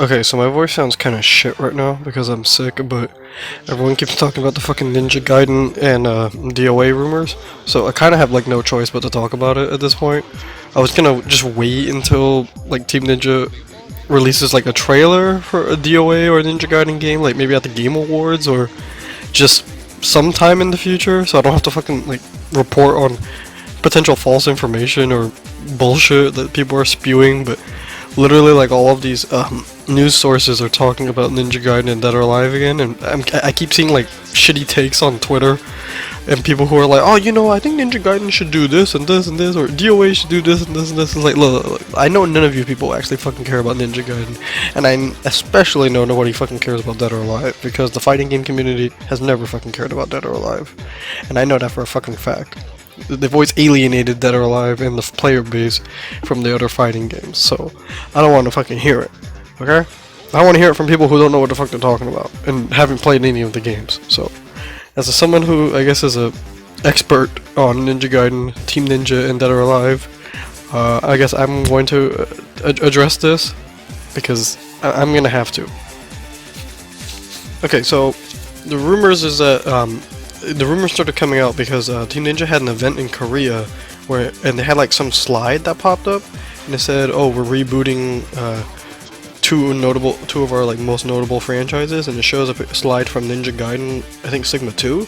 Okay, so my voice sounds kind of shit right now because I'm sick, but everyone keeps talking about the fucking Ninja Gaiden and DOA rumors, so I kind of have like no choice but to talk about it at this point. I was gonna just wait until like Team Ninja releases like a trailer for a DOA or a Ninja Gaiden game, like maybe at the Game Awards or just sometime in the future, so I don't have to fucking like report on potential false information or bullshit that people are spewing, but literally like all of these news sources are talking about Ninja Gaiden and Dead or Alive again, and I keep seeing like shitty takes on Twitter and people who are like, oh, you know, I think Ninja Gaiden should do this and this and this, or DOA should do this and this and this. It's like, look, I know none of you people actually fucking care about Ninja Gaiden, and I especially know nobody fucking cares about Dead or Alive, because the fighting game community has never fucking cared about Dead or Alive, and I know that for a fucking fact. They've always alienated Dead or Alive and the player base from the other fighting games, so I don't want to fucking hear it, okay? I want to hear it from people who don't know what the fuck they're talking about and haven't played any of the games. So, as someone who I guess is a expert on Ninja Gaiden, Team Ninja, and Dead or Alive, I guess I'm going to address this because I'm gonna have to. Okay, so the rumors is that the rumors started coming out because Team Ninja had an event in Korea and they had like some slide that popped up and it said, "Oh, we're rebooting two of our like most notable franchises," and it shows up a slide from Ninja Gaiden, I think Sigma 2,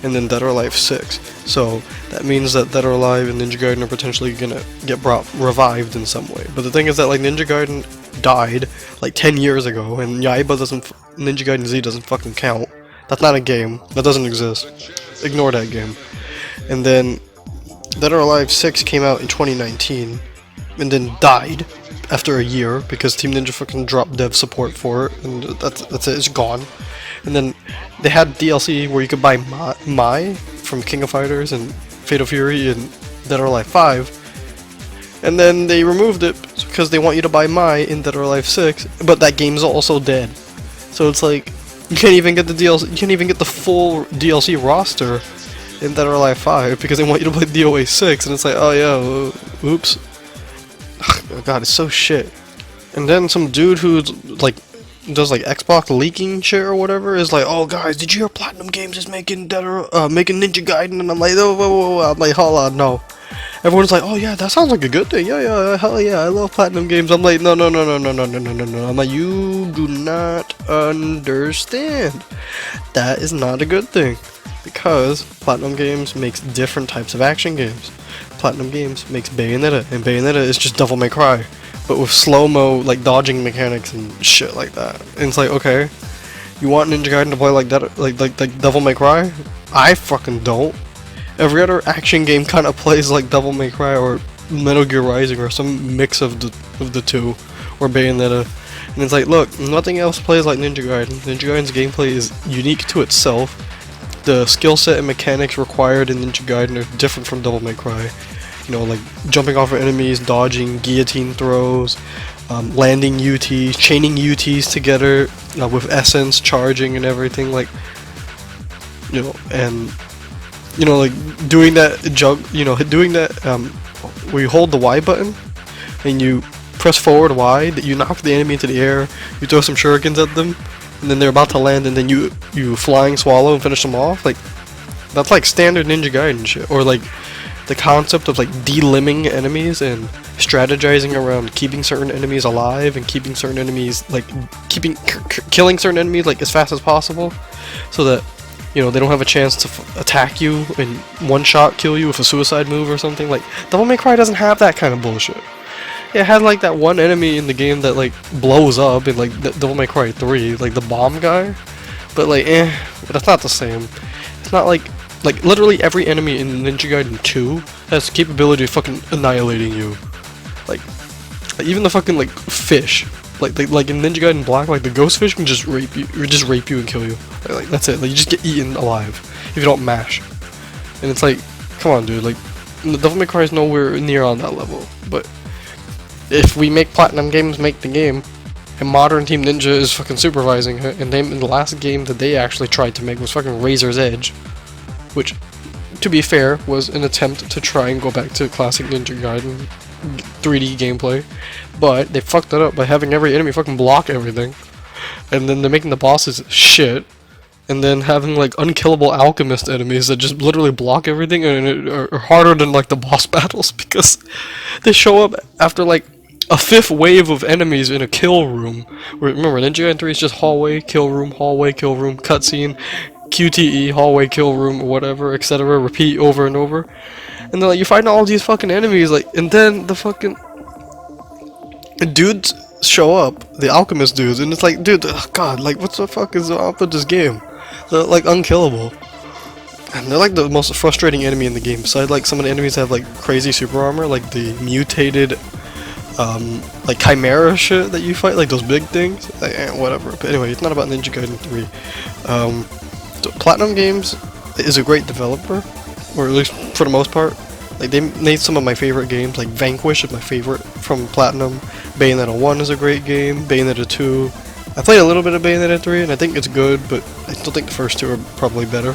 and then Dead or Alive 6. So that means that Dead or Alive and Ninja Gaiden are potentially gonna get revived in some way. But the thing is that like Ninja Gaiden died like 10 years ago, and Ninja Gaiden Z doesn't fucking count. That's not a game. That doesn't exist. Ignore that game. And then Dead or Alive 6 came out in 2019 and then died after a year because Team Ninja fucking dropped dev support for it, and that's it, it's gone. And then they had DLC where you could buy Mai from King of Fighters and Fatal Fury and Dead or Alive 5. And then they removed it because they want you to buy Mai in Dead or Alive 6, but that game's also dead. So it's like, you can't even get the DLC. You can't even get the full DLC roster in Dead or Alive 5 because they want you to play DOA 6, and it's like, oh yeah, oops. Oh god, it's so shit. And then some dude who like does like Xbox leaking shit or whatever is like, oh guys, did you hear PlatinumGames is making making Ninja Gaiden? And I'm like, oh, whoa. I'm like, hold on, no. Everyone's like, oh yeah, that sounds like a good thing. Yeah, hell yeah, I love PlatinumGames. I'm like, no. I'm like, you do not understand. That is not a good thing. Because PlatinumGames makes different types of action games. PlatinumGames makes Bayonetta, and Bayonetta is just Devil May Cry, but with slow-mo, like, dodging mechanics and shit like that. And it's like, okay, you want Ninja Gaiden to play like that, like Devil May Cry? I fucking don't. Every other action game kind of plays like Devil May Cry or Metal Gear Rising or some mix of the two, or Bayonetta. And it's like, look, nothing else plays like Ninja Gaiden. Ninja Gaiden's gameplay is unique to itself. The skill set and mechanics required in Ninja Gaiden are different from Devil May Cry. You know, like jumping off of enemies, dodging, guillotine throws, landing UTs, chaining UTs together with essence, charging and everything, like, you know, and, you know, like doing that where you hold the Y button and you press forward Y, that you knock the enemy into the air, you throw some shurikens at them, and then they're about to land, and then you flying swallow and finish them off. Like, that's like standard Ninja Gaiden shit. Or like the concept of like de-limbing enemies and strategizing around keeping certain enemies alive and keeping certain enemies, like killing certain enemies like as fast as possible, so that, you know, they don't have a chance to attack you and one shot kill you with a suicide move or something. Like, Devil May Cry doesn't have that kind of bullshit. It had like that one enemy in the game that like blows up in like Devil May Cry 3, like the bomb guy, but like that's not the same. It's not like literally every enemy in Ninja Gaiden 2 has the capability of fucking annihilating you. Like even the fucking like fish, like in Ninja Gaiden Black, like the ghost fish can just rape you and kill you. Like that's it. Like you just get eaten alive if you don't mash. And it's like, come on, dude. Like Devil May Cry is nowhere near on that level, but if we make PlatinumGames make the game, and Modern Team Ninja is fucking supervising it, and the last game that they actually tried to make was fucking Razor's Edge, which, to be fair, was an attempt to try and go back to classic Ninja Gaiden 3D gameplay, but they fucked it up by having every enemy fucking block everything, and then they're making the bosses shit, and then having like unkillable alchemist enemies that just literally block everything and are harder than like the boss battles because they show up after like a fifth wave of enemies in a kill room. Remember, Ninja Gaiden 3 is just hallway, kill room, cutscene, QTE, hallway, kill room, or whatever, etc. Repeat over and over. And then like you find all these fucking enemies, like, and then the fucking dudes show up, the alchemist dudes, and it's like, dude, oh god, like what the fuck is up with this game? They're like unkillable. And they're like the most frustrating enemy in the game. Besides, like, some of the enemies have like crazy super armor, like the mutated like chimera shit that you fight, like those big things, like, whatever. But anyway, it's not about Ninja Gaiden 3. So PlatinumGames is a great developer, or at least for the most part. Like, they made some of my favorite games, like Vanquish is my favorite from Platinum, Bayonetta 1 is a great game, Bayonetta 2. I played a little bit of Bayonetta 3 and I think it's good, but I still think the first two are probably better.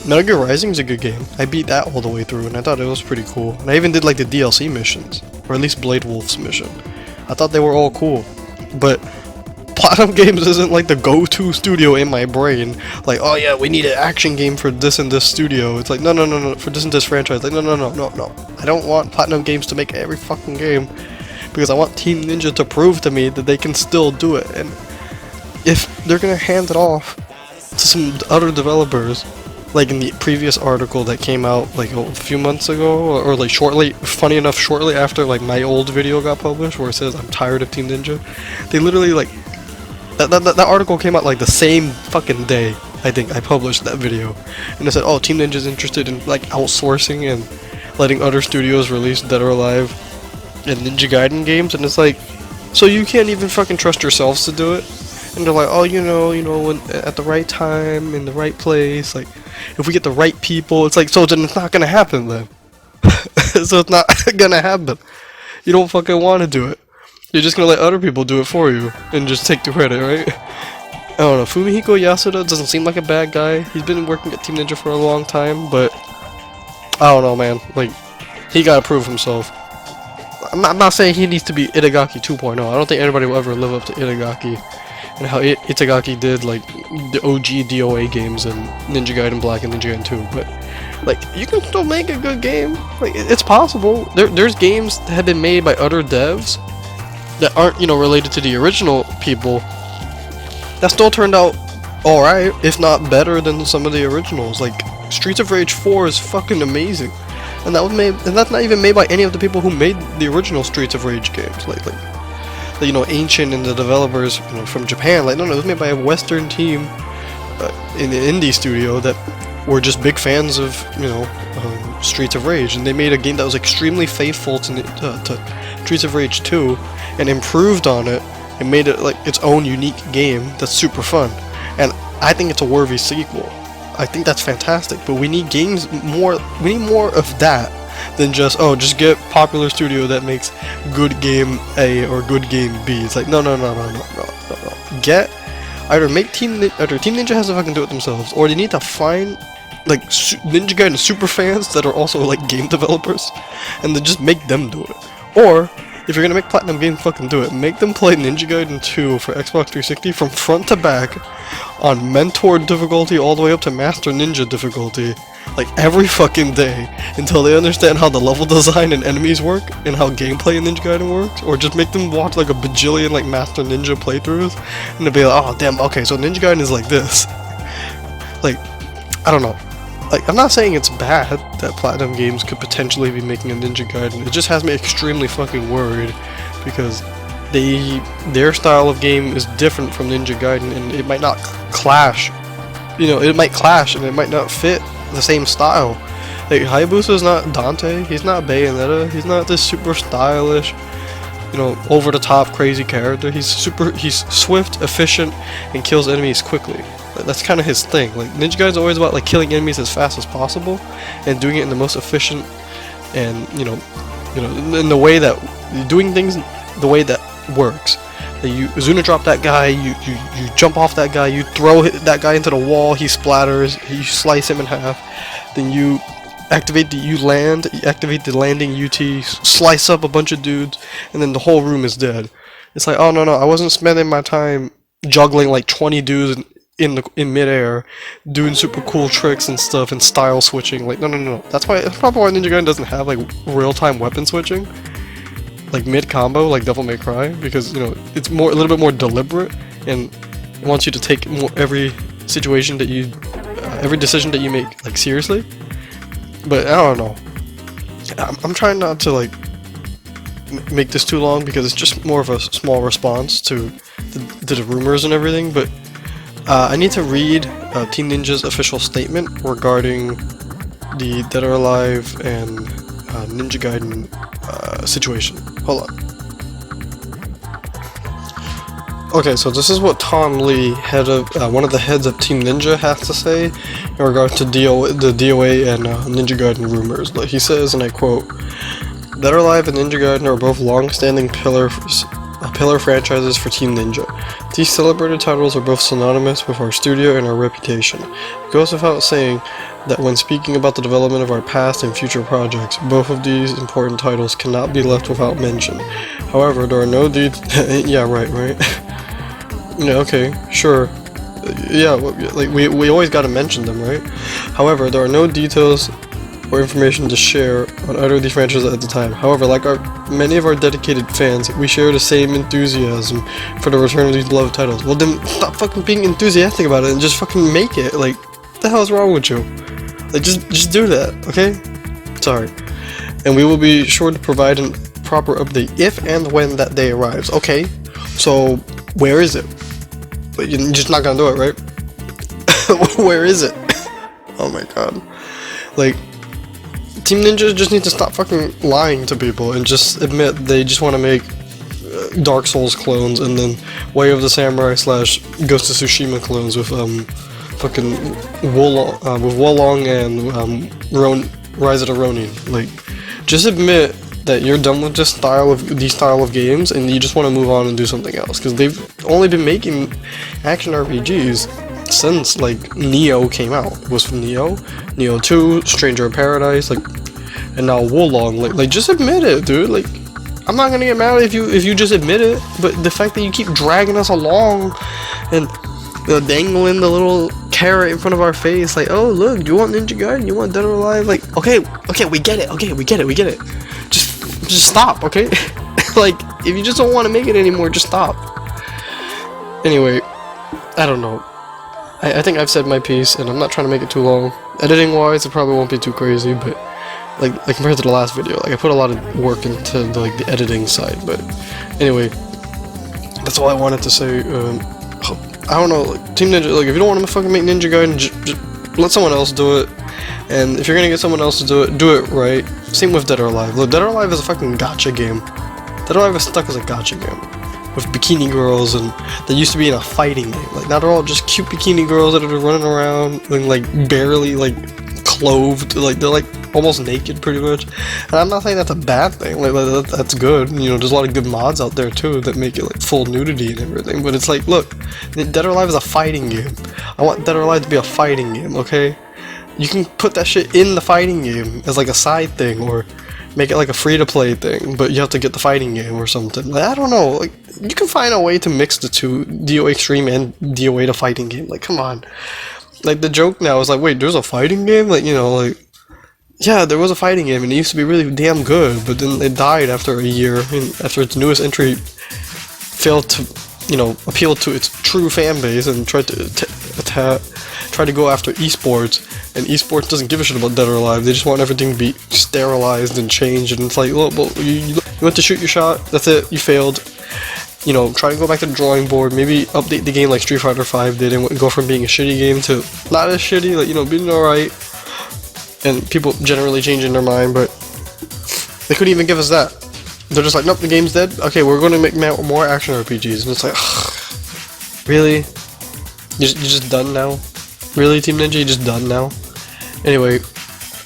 Metal Gear Rising is a good game. I beat that all the way through and I thought it was pretty cool. And I even did like the DLC missions, or at least Blade Wolf's mission. I thought they were all cool. But PlatinumGames isn't like the go-to studio in my brain. Like, oh yeah, we need an action game for this and this studio. It's like, no, for this and this franchise. Like, no. I don't want PlatinumGames to make every fucking game, because I want Team Ninja to prove to me that they can still do it. And if they're gonna hand it off to some other developers, like in the previous article that came out like a few months ago, or like funny enough, shortly after like my old video got published, where it says I'm tired of Team Ninja, they literally like that article came out like the same fucking day I think I published that video, and it said, oh, Team Ninja's interested in like outsourcing and letting other studios release Dead or Alive and Ninja Gaiden games. And it's like, so you can't even fucking trust yourselves to do it? And they're like, oh, you know, when at the right time, in the right place, like, if we get the right people, it's like, so then it's not gonna happen then. So it's not gonna happen. You don't fucking want to do it. You're just gonna let other people do it for you and just take the credit, right? I don't know, Fumihiko Yasuda doesn't seem like a bad guy. He's been working at Team Ninja for a long time, but I don't know, man. Like, he gotta prove himself. I'm not saying he needs to be Itagaki 2.0. I don't think anybody will ever live up to Itagaki and how Itagaki did like the OG DOA games and Ninja Gaiden Black and Ninja Gaiden 2. But like, you can still make a good game. Like, it's possible. There's games that have been made by other devs that aren't, you know, related to the original people that still turned out alright, if not better than some of the originals. Like, Streets of Rage 4 is fucking amazing. And that's not even made by any of the people who made the original Streets of Rage games, like you know, Ancient and the developers, you know, from Japan. Like, no, it was made by a Western team in the indie studio that were just big fans of, you know, Streets of Rage, and they made a game that was extremely faithful to Streets of Rage 2 and improved on it and made it like its own unique game that's super fun. And I think it's a worthy sequel. I think that's fantastic, but we need more of that than just, oh, just get popular studio that makes good game A or good game B. It's like, no. Get, either Team Ninja has to fucking do it themselves, or they need to find like Ninja Gaiden super fans that are also like game developers, and then just make them do it. Or if you're gonna make PlatinumGames fucking do it, make them play Ninja Gaiden 2 for Xbox 360 from front to back on Mentor difficulty all the way up to Master Ninja difficulty, like every fucking day, until they understand how the level design and enemies work and how gameplay in Ninja Gaiden works. Or just make them watch like a bajillion like Master Ninja playthroughs, and they'll be like, oh damn, okay, so Ninja Gaiden is like this. Like, I don't know. Like, I'm not saying it's bad that PlatinumGames could potentially be making a Ninja Gaiden. It just has me extremely fucking worried, because their style of game is different from Ninja Gaiden, and it might not clash. You know, it might clash and it might not fit the same style. Like, Hayabusa's not Dante, he's not Bayonetta, he's not this super stylish, you know, over-the-top crazy character. He's swift, efficient, and kills enemies quickly. That's kind of his thing. Like, Ninja Gaiden's always about like killing enemies as fast as possible and doing it in the most efficient and you know in the way that doing things the way that works. You Zuna drop that guy, you jump off that guy, you throw that guy into the wall, he splatters, you slice him in half, then you activate you activate the landing UT, slice up a bunch of dudes, and then the whole room is dead. It's like, oh no, I wasn't spending my time juggling like 20 dudes in midair, doing super cool tricks and stuff, and style switching. Like, no. That's probably why Ninja Gaiden doesn't have like real-time weapon switching, like mid combo, like Devil May Cry, because you know it's a little bit more deliberate, and it wants you to take every situation that you, every decision that you make like seriously. But I don't know. I'm trying not to like make this too long because it's just more of a small response to the rumors and everything. But I need to read Team Ninja's official statement regarding the Dead or Alive and Ninja Gaiden situation. Hold on. Okay, so this is what Tom Lee, one of the heads of Team Ninja, has to say in regard to the DOA and Ninja Gaiden rumors. Like he says, and I quote, "Dead or Alive and Ninja Gaiden are both long-standing pillar franchises for Team Ninja. These celebrated titles are both synonymous with our studio and our reputation. It goes without saying that when speaking about the development of our past and future projects, both of these important titles cannot be left without mention. However, there are no yeah, right. Yeah, okay, sure. Yeah, like we always gotta mention them, right? However, there are no details or information to share on either of these franchises at the time. However, like many of our dedicated fans, we share the same enthusiasm for the return of these beloved titles." Well then, stop fucking being enthusiastic about it and just fucking make it. Like, what the hell is wrong with you? Like, just do that, okay? Sorry. "And we will be sure to provide a proper update if and when that day arrives." Okay, so where is it? But you're just not gonna do it, right? Where is it? Oh my god. Like, Team Ninja just need to stop fucking lying to people and just admit they just want to make Dark Souls clones and then Way of the Samurai / Ghost of Tsushima clones with fucking Wolong and Rise of the Ronin. Like, just admit that you're done with these style of games and you just want to move on and do something else, because they've only been making action RPGs since like Nioh came out. It was from Nioh 2, Stranger in Paradise, like, and now Wolong. Like just admit it, dude. Like, I'm not gonna get mad if you just admit it, but the fact that you keep dragging us along and dangling the little carrot in front of our face, like, oh look, you want Ninja Gaiden, you want Dead or Alive, like, okay, we get it, we get it. Just stop, okay? Like, if you just don't want to make it anymore, just stop. Anyway, I don't know. I think I've said my piece, and I'm not trying to make it too long. Editing wise, it probably won't be too crazy, but like compared to the last video, like I put a lot of work into the editing side. But anyway, that's all I wanted to say. I don't know, like, Team Ninja, like, if you don't want to fucking make Ninja Gaiden, just let someone else do it. And if you're gonna get someone else to do it right. Same with Dead or Alive. Look, Dead or Alive is a fucking gacha game. Dead or Alive is stuck as a gacha game with bikini girls, and they used to be in a fighting game. Like, now they're all just cute bikini girls that are running around and like barely like clothed, like they're like almost naked pretty much. And I'm not saying that's a bad thing. Like that's good. You know, there's a lot of good mods out there too that make it like full nudity and everything. But it's like, look, Dead or Alive is a fighting game. I want Dead or Alive to be a fighting game, okay? You can put that shit in the fighting game as like a side thing, or make it like a free-to-play thing, but you have to get the fighting game or something. Like, I don't know, like, you can find a way to mix the two, DOA Extreme and DOA the fighting game. Like, come on. Like, the joke now is like, wait, there's a fighting game? Like, you know, like, yeah, there was a fighting game, and it used to be really damn good, but then it died after a year, and after its newest entry failed to, you know, appeal to its true fan base and tried to go after esports, and esports doesn't give a shit about Dead or Alive. They just want everything to be sterilized and changed, and it's like, look, well, you went to shoot your shot, that's it, you failed. You know, try to go back to the drawing board, maybe update the game like Street Fighter V did, and go from being a shitty game to not as shitty, like, you know, being alright, and people generally changing their mind. But they couldn't even give us that. They're just like, nope, the game's dead, okay, we're going to make more action RPGs, and it's like, ugh, really? You're just done now? Really, Team Ninja, you just done now? Anyway,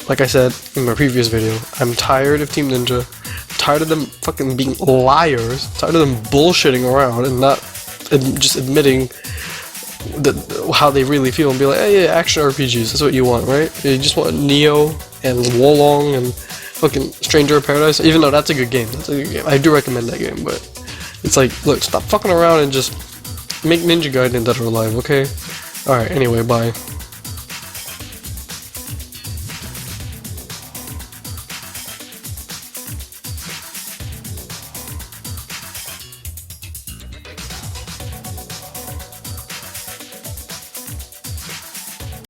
like I said in my previous video, I'm tired of Team Ninja. I'm tired of them fucking being liars. Tired of them bullshitting around and not just admitting how they really feel and be like, hey, yeah, action RPGs, that's what you want, right? You just want Nioh and Wolong and fucking Stranger of Paradise. Even though that's a good game, I do recommend that game, but it's like, look, stop fucking around and just make Ninja Gaiden Dead or Alive, okay? Alright, anyway, bye.